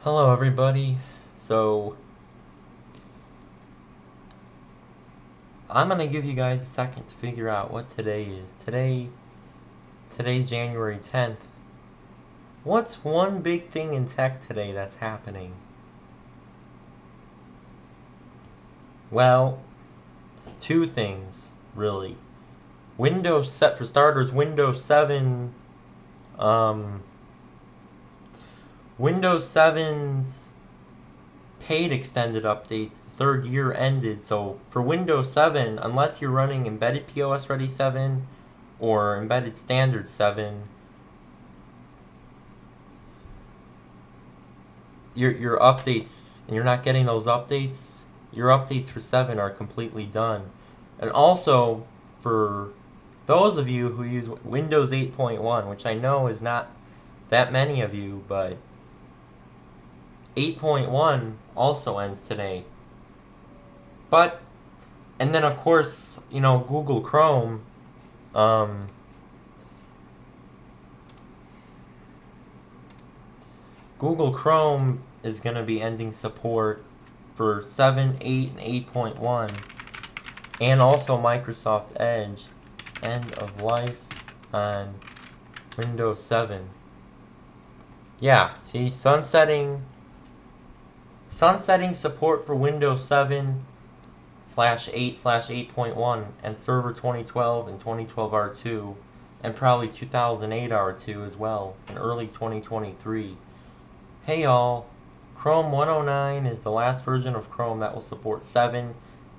Hello everybody. So I'm gonna give you guys a second to figure out what today is. Today's January 10th. What's one big thing in tech today that's happening? Well, two things really. Windows set for starters, um Windows 7's paid extended updates, the third year ended. So for Windows 7, unless you're running embedded POS Ready 7 or embedded standard 7, your updates, and you're not getting those updates, your updates for 7 are completely done. And also, for those of you who use Windows 8.1, which I know is not that many of you, but 8.1 also ends today. But and then of course, Google Chrome, um, Google Chrome is going to be ending support for 7, 8, and 8.1, and also Microsoft Edge, end of life on Windows 7. Yeah, see, sunsetting support for Windows 7 slash 8 slash 8.1 and Server 2012 and 2012 R2, and probably 2008 R2 as well, in early 2023. Hey y'all, Chrome 109 is the last version of Chrome that will support 7,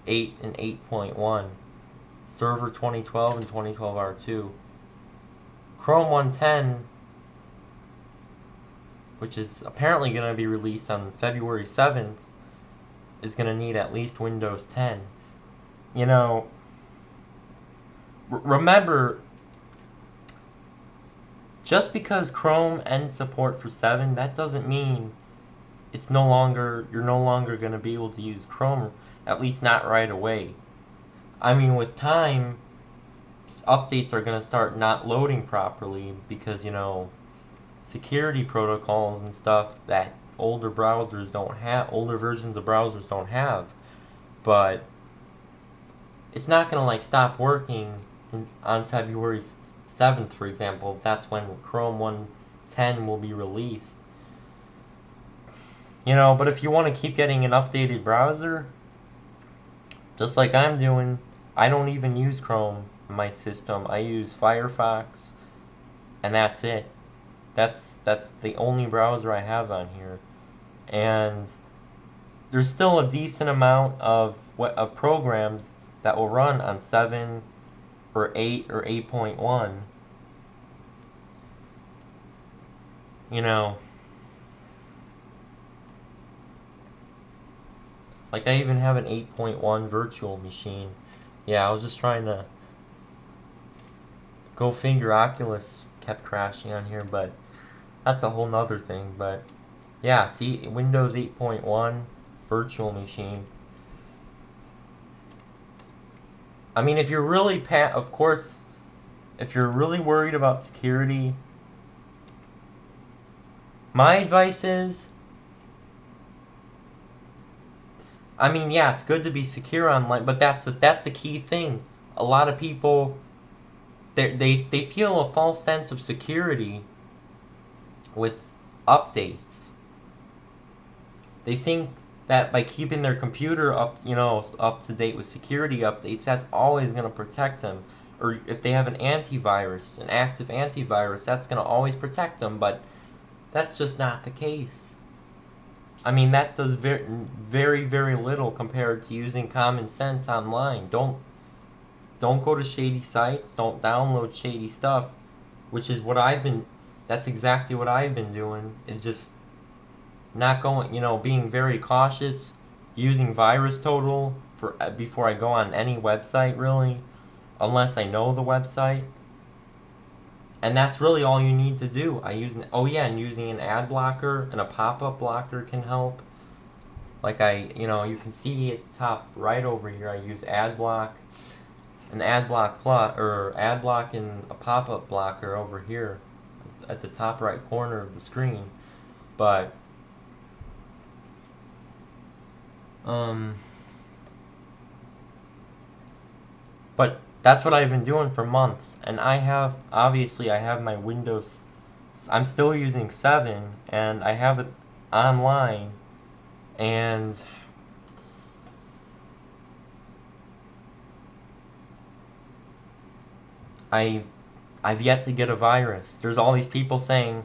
8, and 8.1. Server 2012 and 2012 R2. Chrome 110, which is apparently going to be released on February 7th, is going to need at least Windows 10. You know, remember, just because Chrome ends support for 7, that doesn't mean you're no longer going to be able to use Chrome, at least not right away. I mean, with time, updates are going to start not loading properly because, security protocols and stuff that older versions of browsers don't have. But it's not going to stop working on February 7th, for example. That's when Chrome 110 will be released. But if you want to keep getting an updated browser, just like I'm doing, I don't even use Chrome in my system. I use Firefox, and that's it. That's the only browser I have on here. And there's still a decent amount of programs that will run on 7 or 8 or 8.1. Like I even have an 8.1 virtual machine. Yeah, I was just trying to go figure. Oculus kept crashing on here, but that's a whole nother thing. But yeah, see, Windows 8.1 virtual machine. I mean, if you're really of course, if you're really worried about security, my advice is, I mean, yeah, it's good to be secure online, but that's the key thing. A lot of people, they feel a false sense of security with updates. They think that by keeping their computer up to date with security updates, that's always going to protect them. Or if they have an antivirus, an active antivirus, that's going to always protect them, but that's just not the case. I mean, that does very, very, very little compared to using common sense online. Don't go to shady sites. Don't download shady stuff, which is what that's exactly what I've been doing. It's just not going, being very cautious, using VirusTotal before I go on any website, really, unless I know the website. And that's really all you need to do. And using an ad blocker and a pop-up blocker can help. Like you can see at the top right over here, I use AdBlock, an AdBlock plus, or AdBlock and a pop-up blocker over here at the top right corner of the screen. But Um, but that's what I've been doing for months, and obviously I have my Windows. I'm still using 7, and I have it online, and I've I've yet to get a virus. There's all these people saying,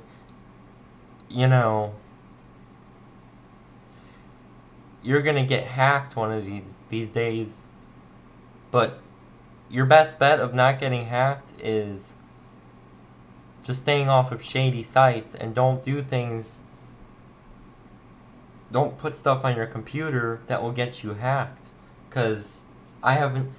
you know, you're gonna get hacked one of these days, but your best bet of not getting hacked is just staying off of shady sites and don't put stuff on your computer that will get you hacked. Cause I haven't.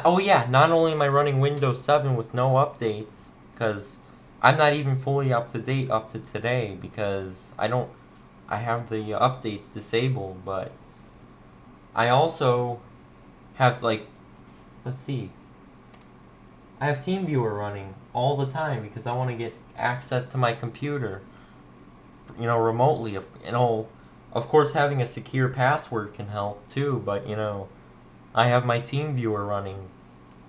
Oh yeah, not only am I running Windows 7 with no updates, cause I'm not even fully up to date up to today because I have the updates disabled, but I also have like, let's see, I have TeamViewer running all the time because I want to get access to my computer, remotely. Of course, having a secure password can help too, but I have my TeamViewer running.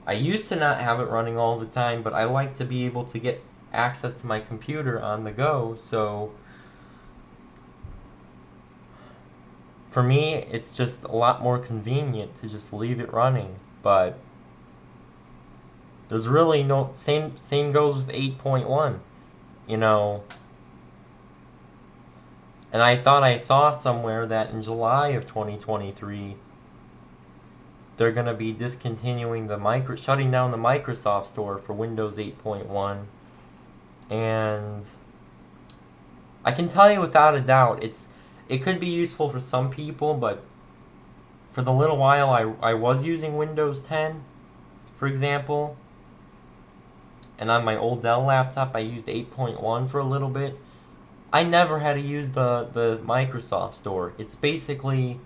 I used to not have it running all the time, but I like to be able to get access to my computer on the go, so for me, it's just a lot more convenient to just leave it running, but there's really no same goes with 8.1, you know. And I thought I saw somewhere that in July of 2023 they're going to be discontinuing shutting down the Microsoft Store for Windows 8.1, and I can tell you without a doubt it could be useful for some people, but for the little while I was using Windows 10, for example, and on my old Dell laptop I used 8.1 for a little bit. I never had to use the Microsoft Store. It's basically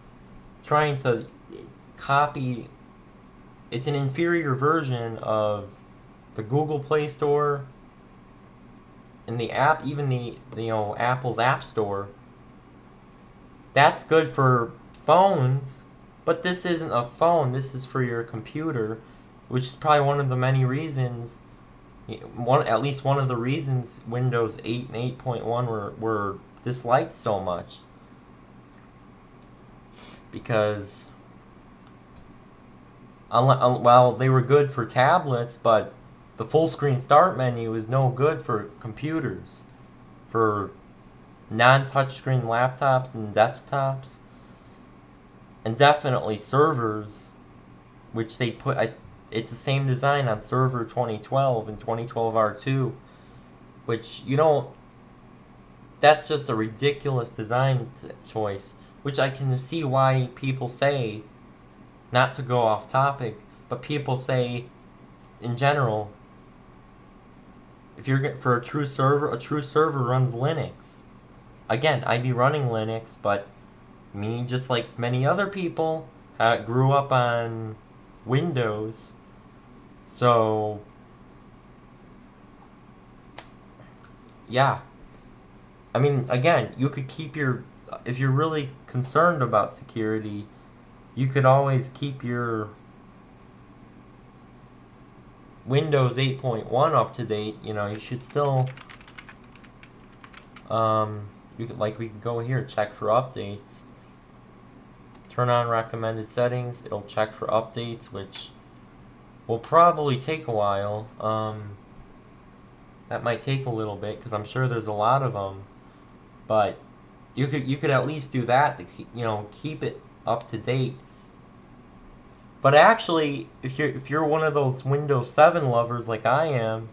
trying to copy. It's an inferior version of the Google Play Store and the app, even the Apple's App Store. That's good for phones, but this isn't a phone. This is for your computer, which is probably one of the many reasons. At least one of the reasons Windows 8 and 8.1 were disliked so much, because well, they were good for tablets, but the full screen start menu is no good for computers, for non-touchscreen laptops and desktops, and definitely servers, which they put. It's the same design on Server 2012 and 2012 R2, which you don't. That's just a ridiculous design choice, which I can see why people say, not to go off topic, but people say in general, if you're for a true server runs Linux. Again, I'd be running Linux, but me, just like many other people, grew up on Windows. So, yeah. I mean, again, you could keep if you're really concerned about security, you could always keep your Windows 8.1 up to date. You should still, we could go here, check for updates. Turn on recommended settings. It'll check for updates, which will probably take a while. That might take a little bit because I'm sure there's a lot of them, but you could at least do that to keep it up to date. But actually, if you're one of those Windows 7 lovers like I am,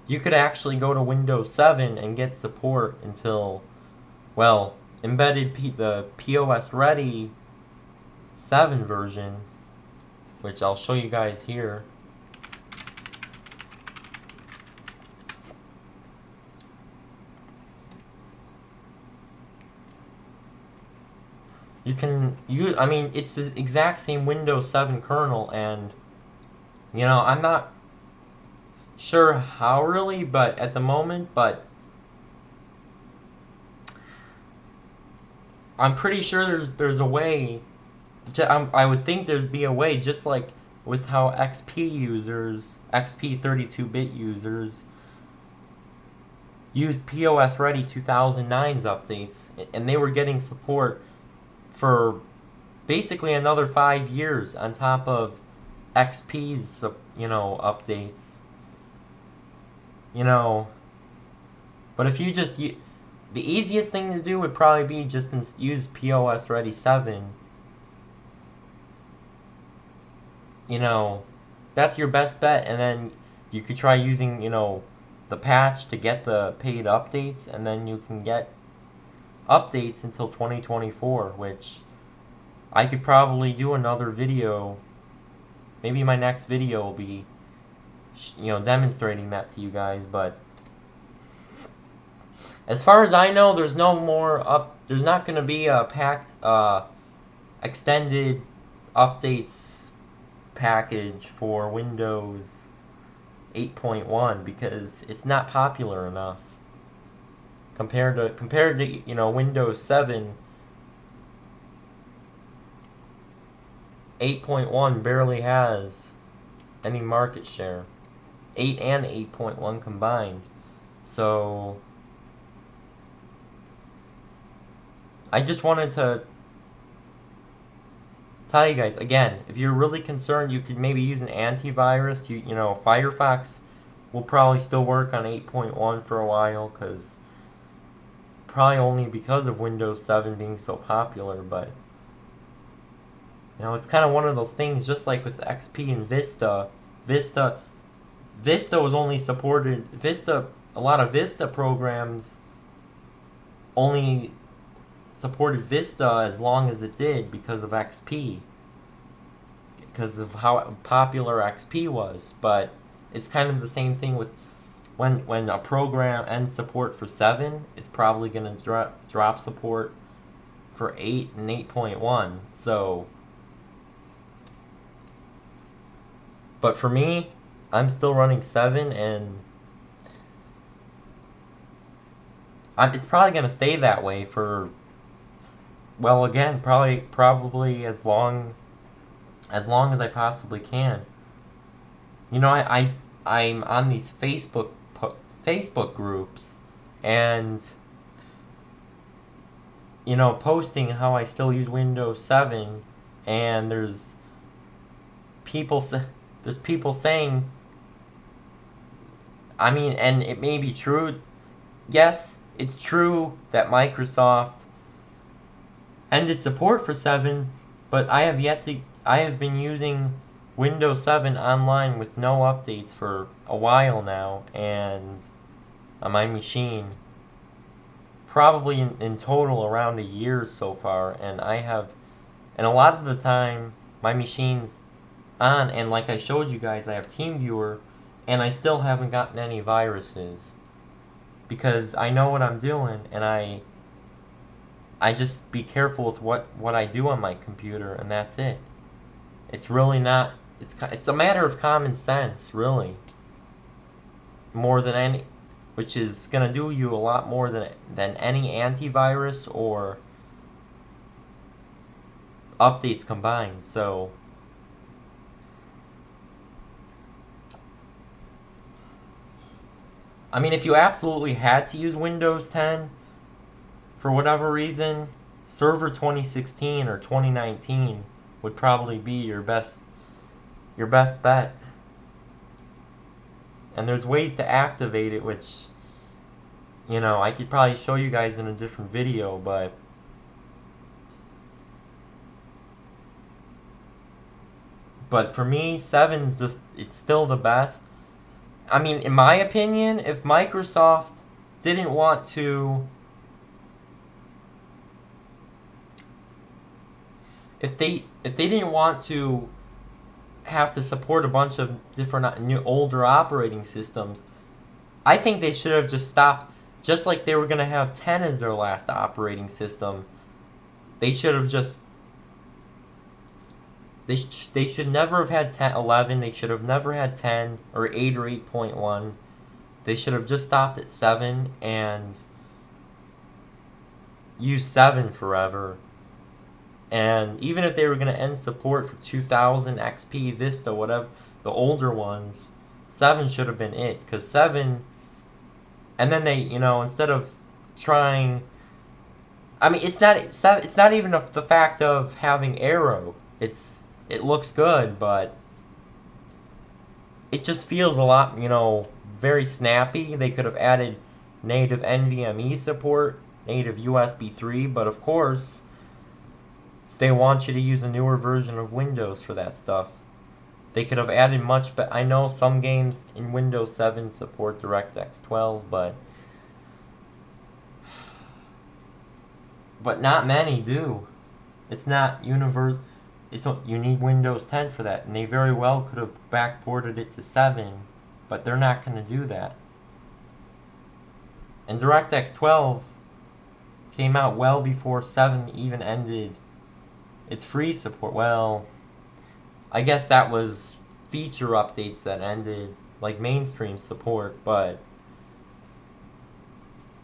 you could actually go to Windows 7 and get support until, well, the POS Ready 7 version, which I'll show you guys here. I mean, it's the exact same Windows 7 kernel, and, I'm not sure how really, but at the moment, I'm pretty sure there's a way. I would think there'd be a way, just like with how XP users, XP 32-bit users, used POS Ready 2009's updates, and they were getting support for basically another 5 years on top of XP's, updates. You know, but if you just the easiest thing to do would probably be just use POS Ready 7. You know, that's your best bet, and then you could try using, the patch to get the paid updates, and then you can get updates until 2024, which I could probably do another video. Maybe my next video will be, demonstrating that to you guys, but as far as I know, there's no more there's not going to be a packed, extended updates package for Windows 8.1 because it's not popular enough compared to Windows 7. 8.1 barely has any market share. 8 and 8.1 combined. So I just wanted to tell you guys again, if you're really concerned, you could maybe use an antivirus. Firefox will probably still work on 8.1 for a while, because probably only because of Windows 7 being so popular. But it's kind of one of those things, just like with XP and Vista. Vista was only supported. A lot of Vista programs only supported Vista as long as it did because of XP, because of how popular XP was. But it's kind of the same thing with when a program ends support for 7, it's probably going to drop support for 8 and 8.1. So, but for me, I'm still running 7, and it's probably going to stay that way for, well, again, probably as long as I possibly can. I'm on these Facebook groups, and posting how I still use Windows 7, and there's people saying, and it may be true. Yes, it's true that Microsoft ended support for 7, but I have been using Windows 7 online with no updates for a while now, and on my machine, probably in total around a year so far, and a lot of the time, my machine's on, and like I showed you guys, I have TeamViewer, and I still haven't gotten any viruses, because I know what I'm doing, and I just be careful with what I do on my computer, and that's it. It's really not. It's a matter of common sense, really. More than any, which is gonna do you a lot more than any antivirus or updates combined. So, if you absolutely had to use Windows 10 for whatever reason, Server 2016 or 2019 would probably be your best bet. And there's ways to activate it, which I could probably show you guys in a different video, but for me, 7's it's still the best. In my opinion, if Microsoft didn't want to, if they didn't want to have to support a bunch of different older operating systems, I think they should have just stopped. Just like they were going to have 10 as their last operating system, they should have just they should never have had 10, 11. They should have never had 10 or 8 or 8.1. They should have just stopped at 7, and use 7 forever. And even if they were going to end support for 2000, XP, Vista, whatever, the older ones, 7 should have been it. Because 7, and then they, instead of trying, I mean, it's not even the fact of having Arrow. It looks good, but it just feels a lot, very snappy. They could have added native NVMe support, native USB 3, but of course, they want you to use a newer version of Windows for that stuff. They could have added much, but I know some games in Windows 7 support DirectX 12, but not many do. It's not universal. You need Windows 10 for that, and they very well could have backported it to 7, but they're not going to do that. And DirectX 12 came out well before 7 even ended its free support. Well, I guess that was feature updates that ended, like mainstream support, but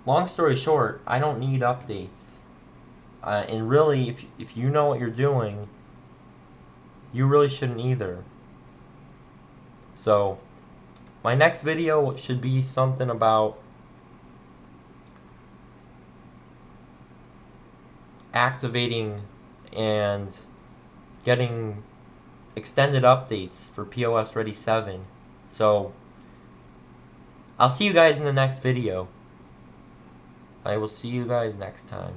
long story short, I don't need updates. And really, if you know what you're doing, you really shouldn't either. So, my next video should be something about activating and getting extended updates for POS Ready 7. So, I'll see you guys in the next video. I will see you guys next time.